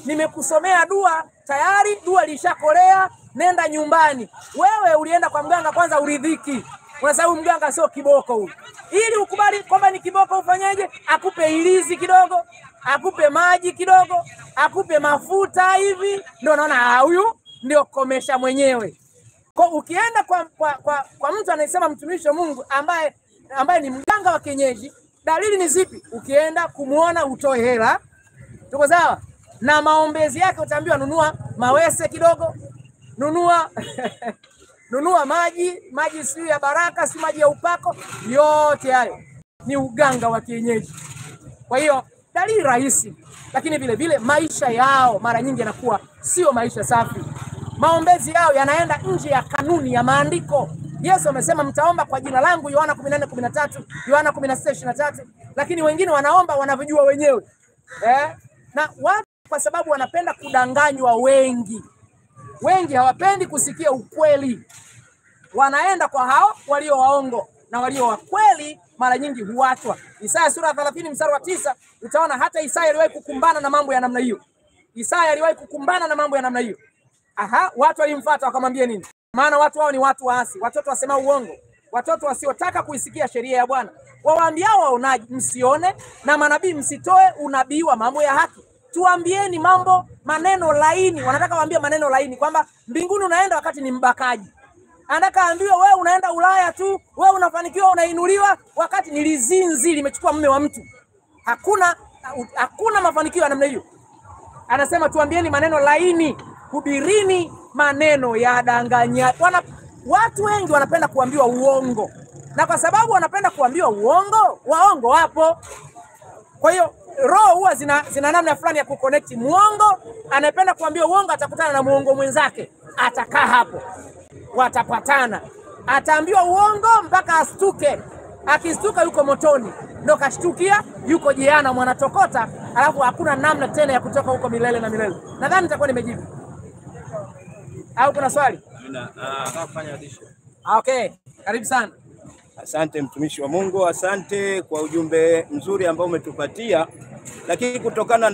nimekusomea dua tayari, dua lishakolea, nenda nyumbani. Wewe ulienda kwa mganga kwanza uridhiki, kwa sababu mganga sio kiboko huyu. Ili ukubali kwamba ni kiboko ufanyaje? Akupe ilizi kidogo, akupe maji kidogo, akupe mafuta hivi, ndio naona huyu ndio komesha mwenyewe. Kwa ukienda kwa mtu anayesema mtumishi wa Mungu ambaye ni mganga wa kienyeji, dalili ni zipi? Ukienda kumuona utoe hela, tuko sawa? Na maombezi yake utaambiwa nunua mawese kidogo, nunua maji si ya baraka, si maji ya upako. Yote hayo ni uganga wa kienyeji. Kwa hiyo dalili rahisi, lakini vile vile maisha yao mara nyingi yanakuwa sio maisha safi. Maombezi yao yanaenda nje ya kanuni ya maandiko. Yesu amesema mtaomba kwa jina langu, Yohana 14:13, Yohana 16:23, lakini wengine wanaomba wanavyojua wenyewe. Na watu kwa sababu wanapenda kudanganywa, wengi hawapendi kusikia ukweli. Wanaenda kwa hao walio waongo, na walio wa kweli mara nyingi huachwa. Isaya sura 30 mstari wa 9, utaona hata Isaya aliwahi kukumbana na mambo ya namna hiyo. Watu walimfuata wakamwambia nini? Maana watu wao ni watu waasi, watoto wasema uongo, watoto wasiotaka kuisikia sheria ya Bwana. Wawaambiao waonaji msione, na manabii msitoe unabii wa mambo ya haki. Tuambieni maneno laini. Wanataka waambie maneno laini kwamba mbinguni unaenda wakati ni mbakaji. Anataka ambiwe wewe unaenda Ulaya tu, wewe unafanikiwa, unainuliwa, wakati ni lizinzi limechukua mume wa mtu. Hakuna mafanikio ya namna hiyo. Anasema tuambieni maneno laini, hubirini maneno ya danganya. Watu wengi wanapenda kuambiwa uongo. Na kwa sababu wanapenda kuambiwa uongo, waongo wapo. Kwa hiyo roho huwa zina namna fulani ya kuconnect. Muongo anapenda kuambiwa uongo, atakutana na muongo mwenzake, atakaa hapo, watapatana, ataambiwa uongo mpaka astuke. Akistuka yuko motoni, ndio kashtukia yuko jehanamu, mwanatokota, alafu hakuna namna tena ya kutoka huko milele na milele. Nadhani nitakuwa nimejibu. Au kuna swali? Kufanya addition. Okay, karibu sana. Asante mtumishi wa Mungu, asante kwa ujumbe mzuri ambao umetupatia. Lakini kutokana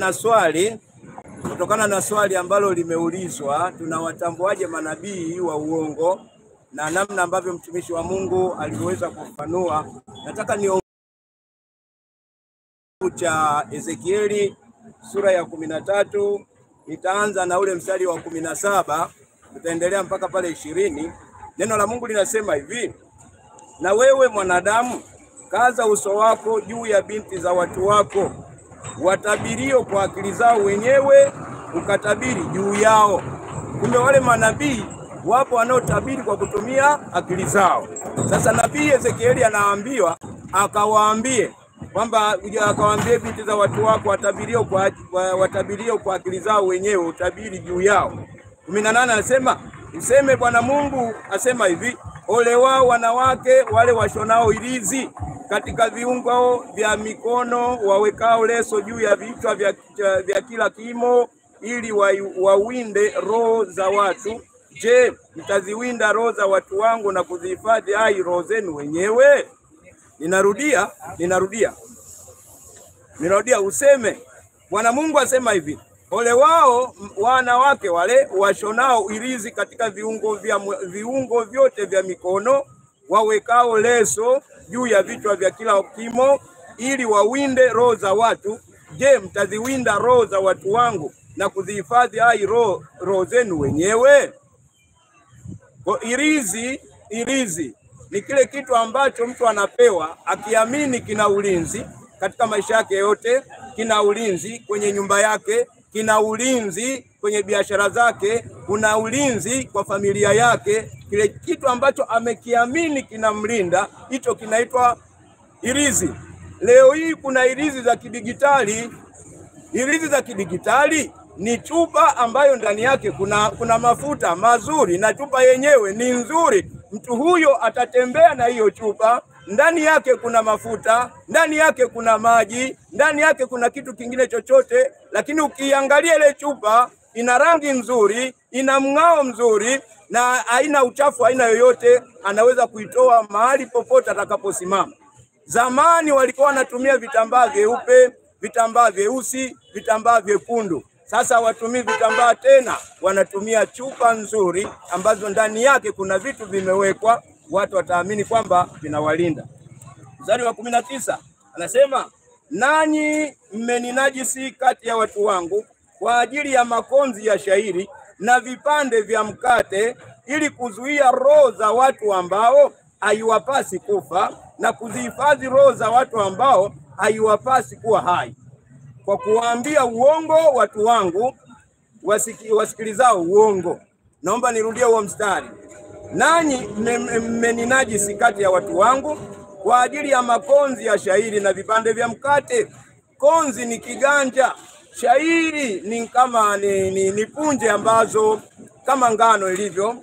na swali ambalo limeulizwa, tunawatambuaje manabii wa uongo na namna ambavyo mtumishi wa Mungu aliweza kufanua, nataka ni cha Ezekieli sura ya 13, nitaanza na ule mstari wa 17, tutaendelea mpaka pale 20. Neno la Mungu linasema hivi: na wewe mwanadamu, kaza uso wako juu ya binti za watu wako, watabirio kwa akili zao wenyewe, ukatabiri juu yao. Kumbe wale manabii wapo wanaotabiri kwa kutumia akili zao. Sasa nabii Ezekieli anaambiwa akawaambie kwamba akawaambie binti za watu wako watabirio kwa akili zao wenyewe, utabiri juu yao. 18 anasema useme Bwana Mungu asema hivi: ole wao wanawake wale washonao ilizi katika viungo vya mikono, wawekao leso juu ya vichwa vya kila kimo, ili wawinde roho za watu. Je, mtaziwinda roho za watu wangu na kuzihifadhi hai roho zenu wenyewe? Ninarudia, useme Bwana Mungu asema hivi: ole wao wanawake wale washonao ilizi katika viungo vyote vya mikono, wawekao leso juu ya vichwa vya kila kimo, ili wawinde roho za watu. Je, mtaziwinda roho za watu wangu na kuzihifadhi hai roho zenu wenyewe? Kwa ilizi ni kile kitu ambacho mtu anapewa akiamini kina ulinzi katika maisha yake yote, kina ulinzi kwenye nyumba yake, kina ulinzi kwenye biashara zake, kuna ulinzi kwa familia yake. Kile kitu ambacho amekiamini kinamlinda, hicho kinaitwa ilizi. Leo hii kuna ilizi za kidigitali. Ilizi za kidigitali ni chupa ambayo ndani yake kuna mafuta mazuri, na chupa yenyewe ni nzuri. Mtu huyo atatembea na hiyo chupa, ndani yake kuna mafuta, ndani yake kuna maji, ndani yake kuna kitu kingine chochote, lakini ukiangalia ile chupa ina rangi nzuri, ina mng'ao mzuri, na haina uchafu haina yoyote, anaweza kuitoa mahali popote atakaposimama. Zamani walikuwa wanatumia vitambaa vyeupe, vitambaa vyeusi, vitambaa vyekundu. Sasa watumii vitambaa tena, wanatumia chupa nzuri ambazo ndani yake kuna vitu vimewekwa, watu wataamini kwamba vinawalinda. Mstari wa 19 anasema, nanyi mmeninajisi kati ya watu wangu kwa ajili ya makonzi ya shairi na vipande vya mkate, ili kuzuia roho za watu ambao haiwapasi kufa na kuzihifadhi roho za watu ambao haiwapasi kuwa hai, kwa kuwaambia uongo watu wangu wasikilizao uongo. Naomba nirudie huo mstari. Nanyi mmeninajisi kati ya watu wangu kwa ajili ya makonzi ya shairi na vipande vya mkate. Konzi ni kiganja, shairi ni kama ni punje ambazo kama ngano ilivyo,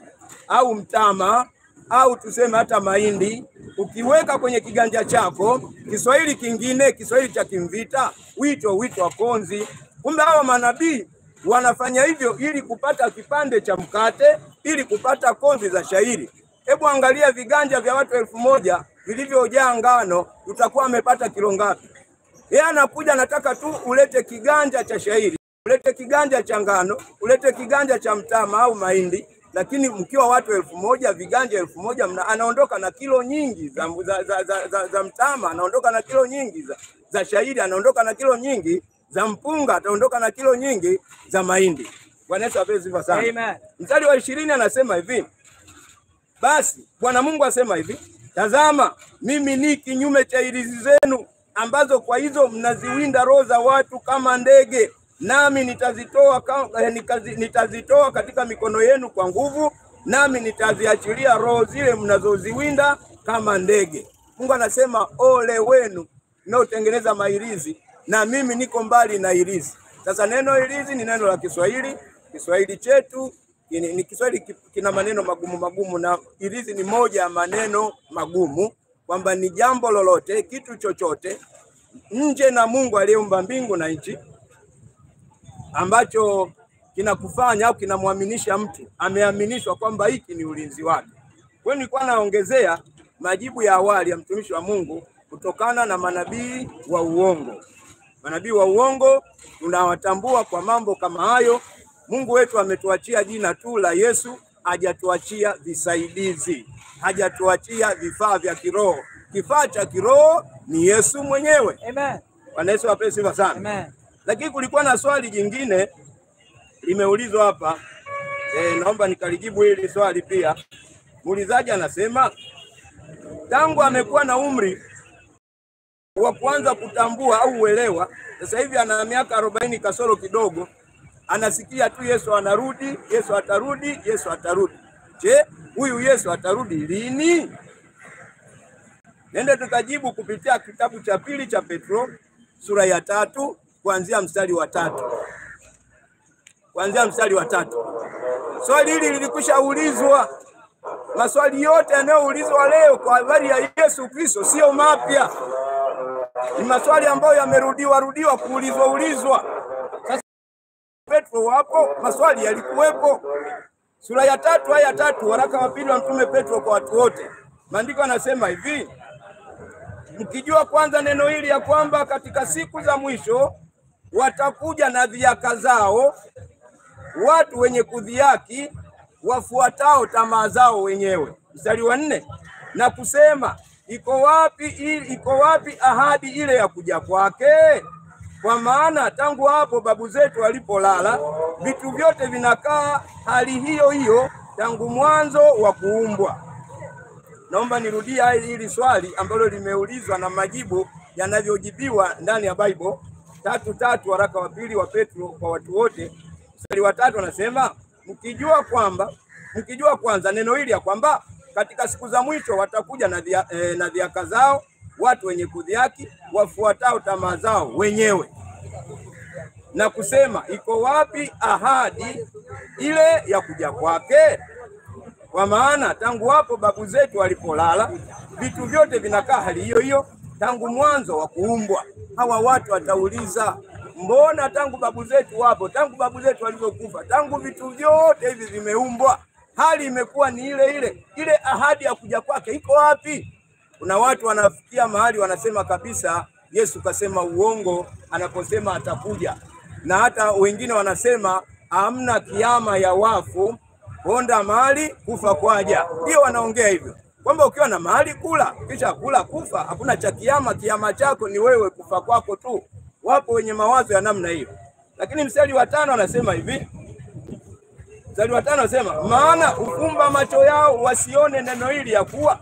au mtama, au tuseme hata mahindi. Ukiweka kwenye kiganja chako, Kiswahili kingine, Kiswahili cha Kimvita, wito wa konzi. Kumbe hawa manabii wanafanya hivyo ili kupata kipande cha mkate, ili kupata konzi za shairi. Hebu angalia viganja vya watu 1000 vilivyojaa ngano, utakuwa amepata kilo ngapi? Yeye anakuja anataka tu ulete kiganja cha shairi, ulete kiganja cha ngano, ulete kiganja cha mtama au mahindi, lakini mkiwa watu 1000, viganja 1000, anaondoka na kilo nyingi za mtama, anaondoka na kilo nyingi za shairi, anaondoka na kilo nyingi za mpunga, ataondoka na kilo nyingi za mahindi. Bwana Yesu apewe sifa sana. Amen. Mstari wa 20 anasema hivi, basi Bwana Mungu asema hivi, tazama mimi ni kinyume cha irizi zenu, ambazo kwa hizo mnaziwinda roho za watu kama ndege, nami nitazitoa katika mikono yenu kwa nguvu, nami nitaziachilia roho zile mnazoziwinda kama ndege. Mungu anasema ole wenu mnaotengeneza mairizi, na mimi niko mbali na irizi. Sasa neno irizi ni neno la Kiswahili. Kiswahili chetu ni Kiswahili kina maneno magumu, na irizi ni moja ya maneno magumu, kwamba ni jambo lolote, kitu chochote nje na Mungu aliyeumba mbingu na nchi, ambacho kinakufanya au kinamwaminisha mtu, ameaminishwa kwamba hiki ni ulinzi wake. Kwa hiyo nilikuwa naongezea majibu ya awali ya mtumishi wa Mungu kutokana na manabii wa uongo. Manabii wa uongo tunawatambua kwa mambo kama hayo. Mungu wetu ametuachia jina tu la Yesu, hajatuachia visaidizi, hajatuachia vifaa vya kiroho. Kifaa cha kiroho ni Yesu mwenyewe. Amen. Bwana Yesu apewe sifa sana. Amen. Lakini kulikuwa na swali jingine limeulizwa hapa. Naomba nikalijibu hili swali pia. Muulizaji anasema, tangu amekuwa na umri wa kuanza kutambua au uelewa, sasa hivi ana miaka 40 kasoro kidogo, anasikia tu Yesu anarudi, Yesu atarudi, Yesu atarudi. Je, huyu Yesu atarudi lini? Nenda tukajibu kupitia kitabu cha pili cha Petro sura ya 3 kuanzia mstari wa 3. Kuanzia mstari wa 3. Swali hili lilikwisha ulizwa. Maswali yote yanayoulizwa leo kwa habari ya Yesu Kristo sio mapya. Ni maswali ambayo yamerudiwa kuulizwa. Sasa Petro wapo, maswali yalikuwepo. Sura ya 3 aya 3, waraka wa pili wa Mtume Petro kwa watu wote. Maandiko yanasema hivi, mkijua kwanza neno hili ya kwamba katika siku za mwisho watakuja na dhihaka zao, watu wenye kudhihaki, wafuatao tamaa zao wenyewe. Mstari wa 4, na kusema, iko wapi ahadi ile ya kuja kwake? Kwa maana tangu hapo babu zetu walipolala, vitu vyote vinakaa hali hiyo hiyo tangu mwanzo wa kuumbwa. Naomba nirudia hili swali ambalo limeulizwa na majibu yanavyojibiwa ndani ya Bible. 3:3 waraka wa pili wa Petro kwa watu wote. Mstari wa 3 anasema, mkijua kwanza neno hili ya kwamba katika siku za mwisho watakuja na dhihaka zao, watu wenye kudhihaki, wafuatao tamaa zao wenyewe. Na kusema, iko wapi ahadi ile ya kuja kwake? Kwa maana tangu hapo babu zetu walipolala, vitu vyote vinakaa hali hiyo hiyo tangu mwanzo wa kuumbwa. Hawa watu watauliza, mbona tangu babu zetu wapo, tangu babu zetu walipokufa, tangu vitu vyote hivi vimeumbwa, hali imekuwa ni ile ile, ile ahadi ya kuja kwake iko wapi? Kuna watu wanafikia mahali wanasema kabisa Yesu kasema uongo anaposema atakuja. na hata wengine wanasema hamna kiama ya wafu, ponda mali kufa kwaja. Ndio wanaongea hivyo kwamba ukiwa na mali kula, kisha kula kufa, hakuna cha kiama. Kiama chako ni wewe kufa kwako tu. Wapo wenye mawazo ya namna hiyo. Lakini mstari wa 5 anasema hivi, mstari wa 5 anasema, maana ufumba macho yao wasione neno hili, ya kuwa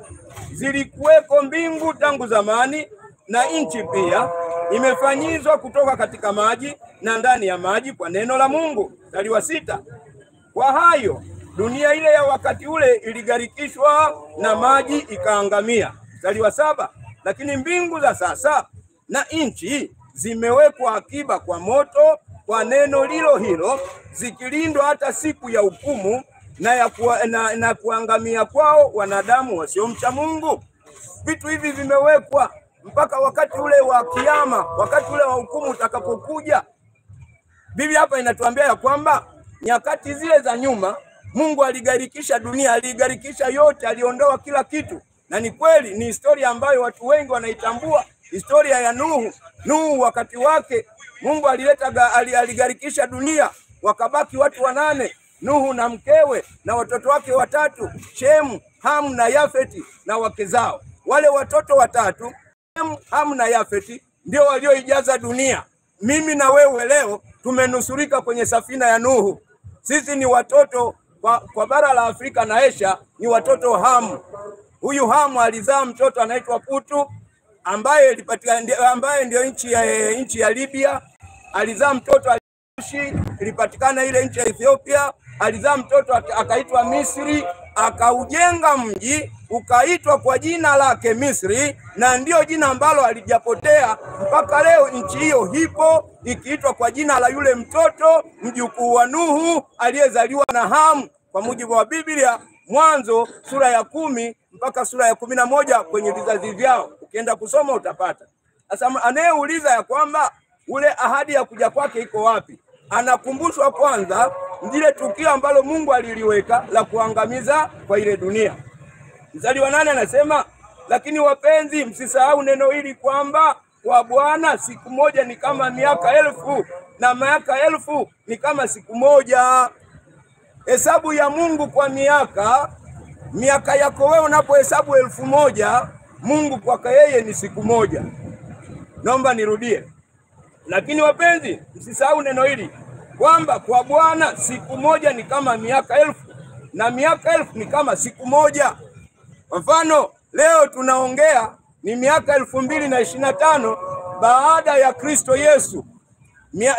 zilikuweko mbingu tangu zamani, na nchi pia imefanyizwa kutoka katika maji na ndani ya maji kwa neno la Mungu. Mstari wa 6, kwa hayo dunia ile ya wakati ule iligarikishwa na maji ikaangamia. Mstari wa 7, lakini mbingu za sasa na nchi zimewekwa akiba kwa moto kwa neno lilo hilo, zikilindwa hata siku ya hukumu na kuangamia kwao wanadamu wasiomcha Mungu. Vitu hivi vimewekwa mpaka wakati ule wa kiyama, wakati ule wa hukumu utakapokuja. Biblia hapa inatuambia ya kwamba nyakati zile za nyuma Mungu aligarikisha dunia, aligarikisha yote, aliondoa kila kitu. Na ni kweli, ni historia ambayo watu wengi wanaitambua, historia ya Nuhu. Nuhu wakati wake Mungu aligarikisha dunia, wakabaki watu 8, Nuhu na mkewe na watoto wake 3, Shemu, Hamu na Yafeti na wake zao. Wale watoto 3, Shemu, Hamu na Yafeti, ndio walioijaza dunia. Mimi na wewe leo tumenusurika kwenye safina ya Nuhu. Sisi ni watoto kwa bara la Afrika na Asia, ni watoto wa Hamu. Huyu Hamu alizaa mtoto anaitwa Putu, ambaye ndio nchi ya Libya. Alizaa mtoto ilipatikana ile nchi ya Ethiopia. Alizaa mtoto akaitwa Misri, akaujenga mji ukaitwa kwa jina lake Misri, na ndio jina ambalo alijapotea mpaka leo. Nchi hiyo hipo ikiitwa kwa jina la yule mtoto mjukuu wa Nuhu aliyezaliwa na Hamu, kwa mujibu wa Biblia, Mwanzo sura ya 10 mpaka sura ya 11 kwenye vizazi vyao. Ukienda kusoma utapata. Sasa anayeuliza ya kwamba ule ahadi ya kuja kwake iko wapi, anakumbushwa kwanza ndile tukio ambalo Mungu aliliweka la kuangamiza kwa ile dunia. Mstari wa 8 anasema, lakini wapenzi, msisahau neno hili kwamba kwa Bwana siku moja ni kama miaka 1000 na miaka 1000 ni kama siku moja. Hesabu ya Mungu kwa miaka yako wewe unapohesabu 1000, Mungu kwake yeye ni siku moja. Naomba nirudie. Lakini wapenzi, msisahau neno hili kwamba kwa Bwana siku moja ni kama miaka 1000 na miaka 1000 ni kama siku moja. Kwa mfano, leo tunaongea ni miaka 2025 baada ya Kristo Yesu.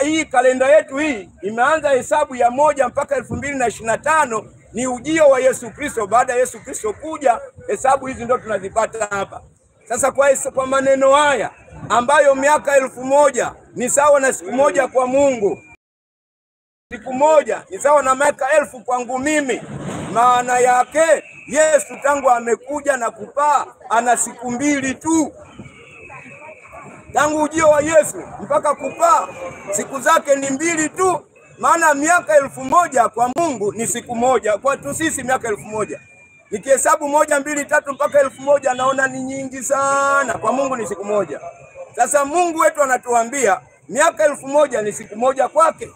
Hii kalenda yetu hii imeanza hesabu ya 1 mpaka 2025, ni ujio wa Yesu Kristo. Baada ya Yesu Kristo kuja, hesabu hizi ndio tunazipata hapa. Sasa kwa maneno haya ambayo miaka 1000 ni sawa na siku moja kwa Mungu, siku moja ni sawa na miaka 1000 kwangu mimi. Maana yake Yesu tangu amekuja na kupaa ana siku 2 tu. Tangu ujio wa Yesu mpaka kupaa siku zake ni 2 tu. Maana miaka 1000 kwa Mungu ni siku moja, kwa tu sisi miaka 1000. Nikihesabu 1, 2, 3 mpaka 1000 naona ni nyingi sana, kwa Mungu ni siku moja. Sasa Mungu wetu anatuambia miaka 1000 ni siku moja kwake,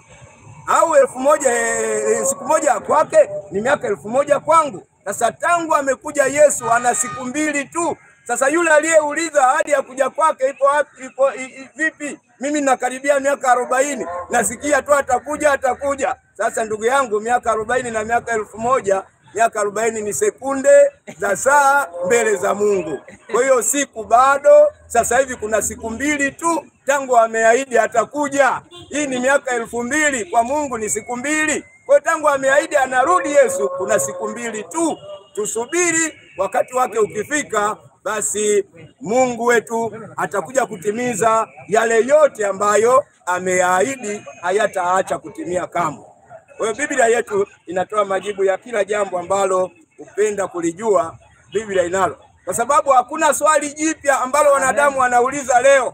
au 1000 siku moja kwake ni miaka 1000 kwangu. Sasa tangu amekuja Yesu ana siku 2 tu. Sasa yule aliyeuliza hadi ya kuja kwake ipo vipi? Mimi nakaribia miaka 40, nasikia tu atakuja. Sasa ndugu yangu, miaka 40 na miaka 1000, miaka 40 ni sekunde za saa mbele za Mungu. Kwa hiyo siku bado, sasa hivi kuna siku 2 tu tangu ameahidi atakuja. Hii ni miaka 2000, kwa Mungu ni siku 2. Kwa tangu ameahidi anarudi Yesu, kuna siku 2 tu. Tusubiri, wakati wake ukifika, basi Mungu wetu atakuja kutimiza yale yote ambayo ameahidi, hayataacha kutimia kamwe. Kwa hiyo Biblia yetu inatoa majibu ya kila jambo ambalo upenda kulijua, Biblia inalo. Kwa sababu hakuna swali jipya ambalo wanadamu wanauliza leo.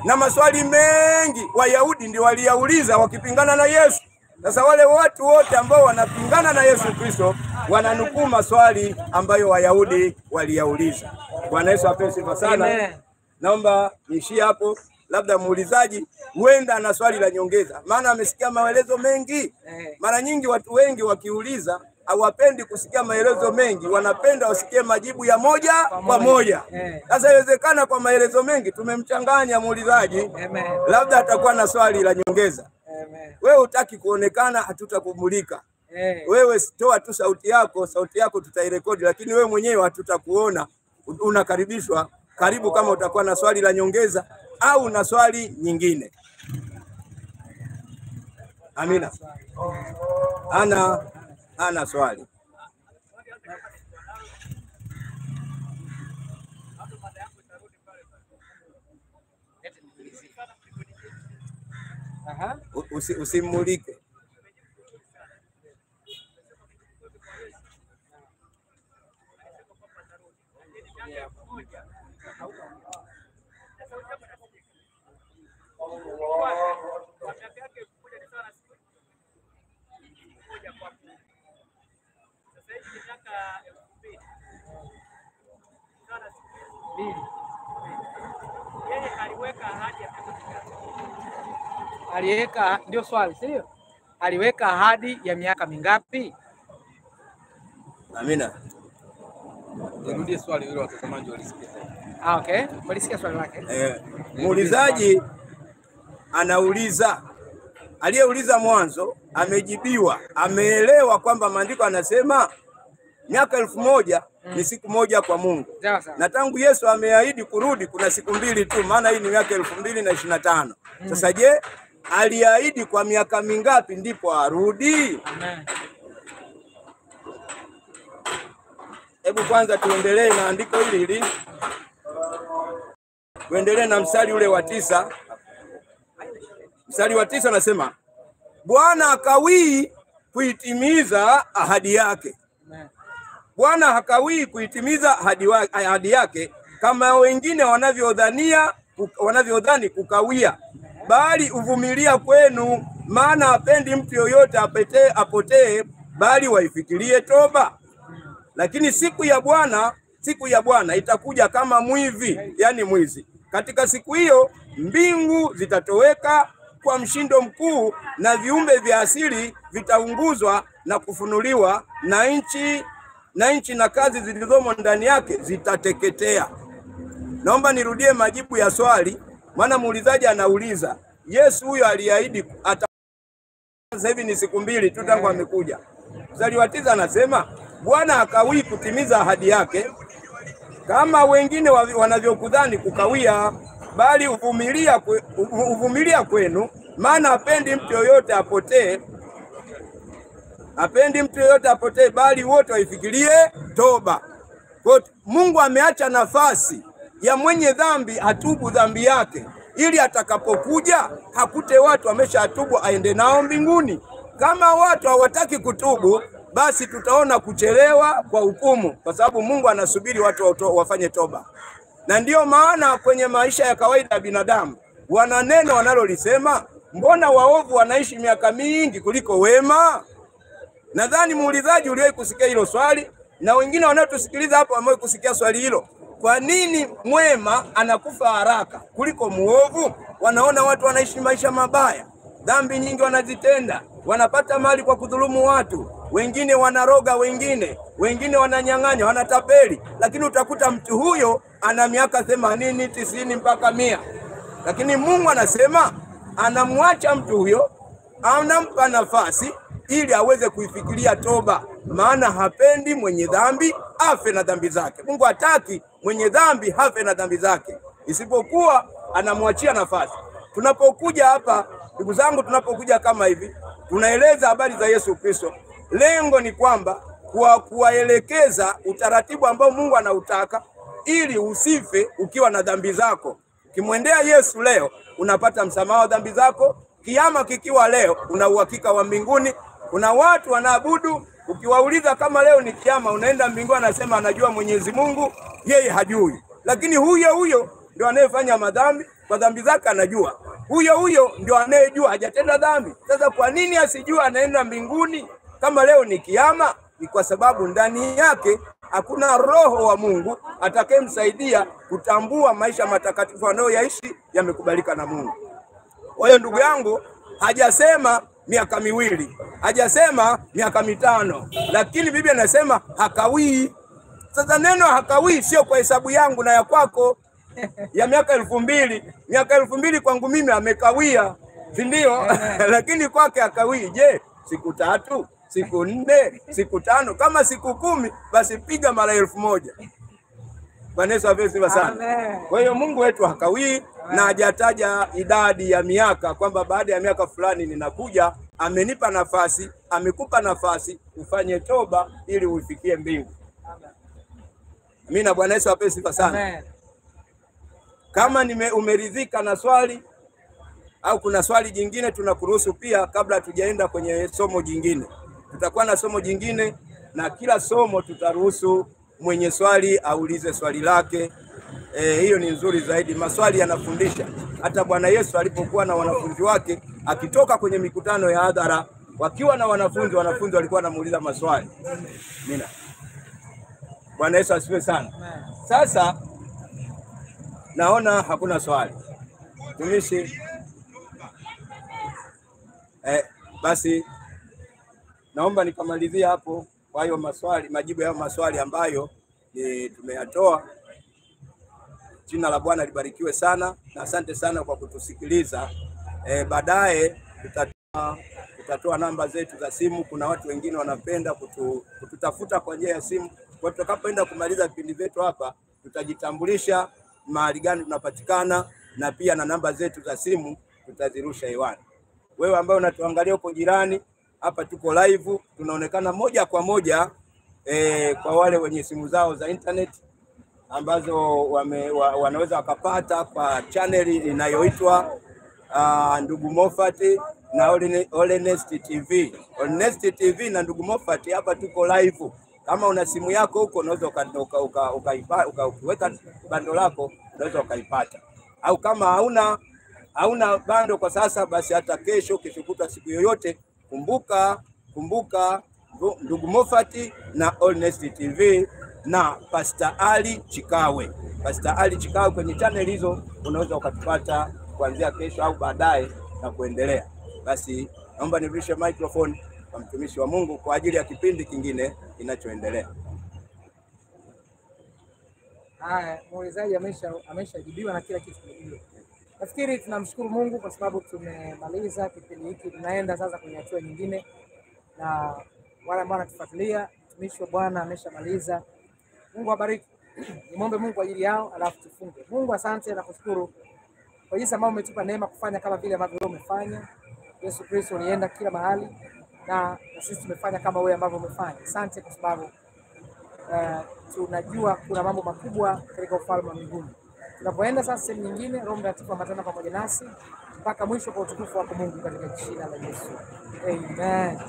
Na maswali mengi Wayahudi ndio waliyauliza wakipingana na Yesu. Sasa wale watu wote ambao wanapingana na Yesu Kristo wananukuu maswali ambayo Wayahudi waliyauliza. Bwana Yesu apewe sifa sana. Amen. Naomba niishie hapo. labda muulizaji huenda ana swali la nyongeza, maana amesikia maelezo mengi. Mara nyingi watu wengi wakiuliza hawapendi kusikia maelezo mengi, wanapenda wasikie majibu ya moja kwa moja. Sasa inawezekana kwa maelezo mengi tumemchanganya muulizaji, labda atakuwa na swali la nyongeza. Wewe hutaki kuonekana, hatutakumulika. Wewe toa tu sauti yako tutairekodi, lakini wewe mwenyewe hatutakuona. Unakaribishwa, karibu kama utakuwa na swali la nyongeza au na swali nyingine. Amina. Ana swali. Usimulike. Aliweka, ndio swali, sio? Aliweka ahadi ya miaka mingapi? Amina. Nirudie swali hilo watazamaji walisikia. Okay, walisikia swali lake. Muulizaji anauliza, aliyeuliza mwanzo amejibiwa, ameelewa kwamba maandiko anasema miaka 1000 ni siku moja kwa Mungu. Na tangu Yesu ameahidi kurudi kuna siku 2 tu, maana hii ni miaka 2025. Sasa je, aliahidi kwa miaka mingapi ndipo arudi? Hebu kwanza tuendelee na andiko hili. Tuendelee na mstari ule wa 9. Mstari wa 9 nasema, Bwana hakawii kuitimiza ahadi yake. Bwana hakawii kuitimiza ahadi yake kama wengine wanavyodhani kukawia, bali uvumilia kwenu, maana hapendi mtu yoyote apotee, bali waifikirie toba. Lakini siku ya Bwana itakuja kama mwivi, yani mwizi. Katika siku hiyo mbingu zitatoweka kwa mshindo mkuu, na viumbe vya asili vitaunguzwa na kufunuliwa, na nchi na kazi zilizomo ndani yake zitateketea. Naomba nirudie majibu ya swali, maana muulizaji anauliza Yesu huyo aliahidi sasa hivi ni siku 2 tu tangu amekuja. Mstari wa 9 anasema Bwana hakawii kutimiza ahadi yake kama wengine wanavyokudhani kukawia, bali uvumilia kwenu, maana hapendi mtu yoyote apotee, bali wote waifikirie toba. Kwa Mungu ameacha nafasi ya mwenye dhambi atubu dhambi yake, ili atakapokuja hakute watu wameshatubu aende nao mbinguni. Kama watu hawataki kutubu, basi tutaona kuchelewa kwa hukumu, kwa sababu Mungu anasubiri watu wafanye toba. Na ndiyo maana kwenye maisha ya kawaida ya binadamu wana neno wanalolisema, mbona waovu wanaishi miaka mingi kuliko wema? Nadhani muulizaji uliwahi kusikia hilo swali, na wengine wanaotusikiliza hapo wamewahi kusikia swali hilo. Kwa nini mwema anakufa haraka kuliko muovu? Wanaona watu wanaishi maisha mabaya, dhambi nyingi wanazitenda, wanapata mali kwa kudhulumu watu, wengine wanaroga, wengine wananyang'anya, wanatapeli, lakini utakuta mtu huyo ana miaka 80, 90 mpaka 100. Lakini Mungu anasema anamwacha mtu huyo, anampa nafasi ili aweze kuifikiria toba, maana hapendi mwenye dhambi afe na dhambi zake. Mungu hataki mwenye dhambi afe na dhambi zake, isipokuwa anamwachia nafasi. Tunapokuja hapa, ndugu zangu, tunapokuja kama hivi, tunaeleza habari za Yesu Kristo. Lengo ni kwamba kuwaelekeza utaratibu ambao Mungu anautaka, ili usife ukiwa na dhambi zako. Ukimwendea Yesu leo unapata msamaha wa dhambi zako. Kiama kikiwa leo una uhakika wa mbinguni. Kuna watu wanaabudu, ukiwauliza kama leo ni kiama unaenda mbinguni, anasema anajua Mwenyezi Mungu, yeye hajui. Lakini huyo ndio anayefanya madhambi, kwa dhambi zake anajua. Huyo ndio anayejua hajatenda dhambi. Sasa kwa nini asijua anaenda mbinguni kama leo ni kiama? Ni kwa sababu ndani yake hakuna roho wa Mungu atakayemsaidia kutambua maisha matakatifu anayoyaishi yamekubalika na Mungu. Kwa hiyo ndugu yangu, hajasema miaka miwili, hajasema miaka mitano, lakini Biblia inasema hakawii. Sasa neno hakawii sio kwa hesabu yangu na ya kwako ya miaka 2000. Miaka 2000 kwangu mimi amekawia, si ndio? Lakini kwake hakawii. Je, siku 3, siku 4, siku 5? Kama siku 10 basi piga mara 1000. Bwana Yesu asifiwe sana. Kwa hiyo Mungu wetu hakawii na hajataja idadi ya miaka kwamba baada ya miaka fulani ninakuja. Amenipa nafasi, amekupa nafasi ufanye toba ili ufikie mbingu. Amina. Bwana Yesu asifiwe sana. Kama umeridhika na swali au kuna swali jingine, tunakuruhusu pia kabla hatujaenda kwenye somo jingine. Tutakuwa na somo jingine na kila somo tutaruhusu mwenye swali aulize swali lake. Hiyo ni nzuri zaidi. Maswali yanafundisha. Hata Bwana Yesu alipokuwa na wanafunzi wake, akitoka kwenye mikutano ya hadhara wakiwa na wanafunzi walikuwa wanamuuliza maswali. Amina. Bwana Yesu asifiwe sana. Sasa naona hakuna swali. Tumishi, basi naomba nikamalizia hapo kwa hiyo maswali, majibu ya maswali ambayo tumeyatoa. Jina la Bwana libarikiwe sana na asante sana kwa kutusikiliza. Baadaye tutatoa namba zetu za simu. Kuna watu wengine wanapenda kututafuta kwa njia ya simu. Kwa tutakapoenda kumaliza vipindi vyetu hapa, tutajitambulisha mahali gani tunapatikana na pia na namba zetu za simu tutazirusha hewani. Wewe ambaye unatuangalia huko jirani, hapa tuko live, tunaonekana moja kwa moja kwa wale wenye simu zao za internet ambazo wanaweza wakapata kwa channel inayoitwa Ndugu Moffat na Holiness TV. Holiness TV na Ndugu Moffat, hapa tuko live. Kama una simu yako huko unaweza ukaweka bando lako, unaweza ukaipata. Au kama hauna bando kwa sasa, basi hata kesho kutwa, siku yoyote, kumbuka Ndugu Moffat na Holiness TV na Pastor Ali Chikawe. Pastor Ali Chikawe kwenye channel hizo unaweza ukatupata kuanzia kesho au baadaye na kuendelea. Basi naomba nirudishe microphone kwa mtumishi wa Mungu kwa ajili ya kipindi kingine kinachoendelea. Haya, muulizaji ameshajibiwa na kila kitu kimejibiwa. Nafikiri tunamshukuru Mungu kwa sababu tumemaliza kipindi hiki, tunaenda sasa kwenye hatua nyingine, na wale ambao wanatufuatilia, mtumishi wa Bwana ameshamaliza. Mungu awabariki. Nimwombe Mungu kwa ajili yao alafu tufunge. Mungu, asante na kushukuru kwa jinsi ambavyo umetupa neema kufanya kama vile ambavyo wewe umefanya. Yesu Kristo ulienda kila mahali na sisi tumefanya kama wewe ambavyo umefanya. Asante kwa sababu tunajua kuna mambo makubwa katika ufalme wa mbinguni. Tunapoenda sasa sehemu nyingine, Roho Mtakatifu ambatana pamoja nasi mpaka mwisho kwa utukufu wako Mungu, katika jina la Yesu. Amen.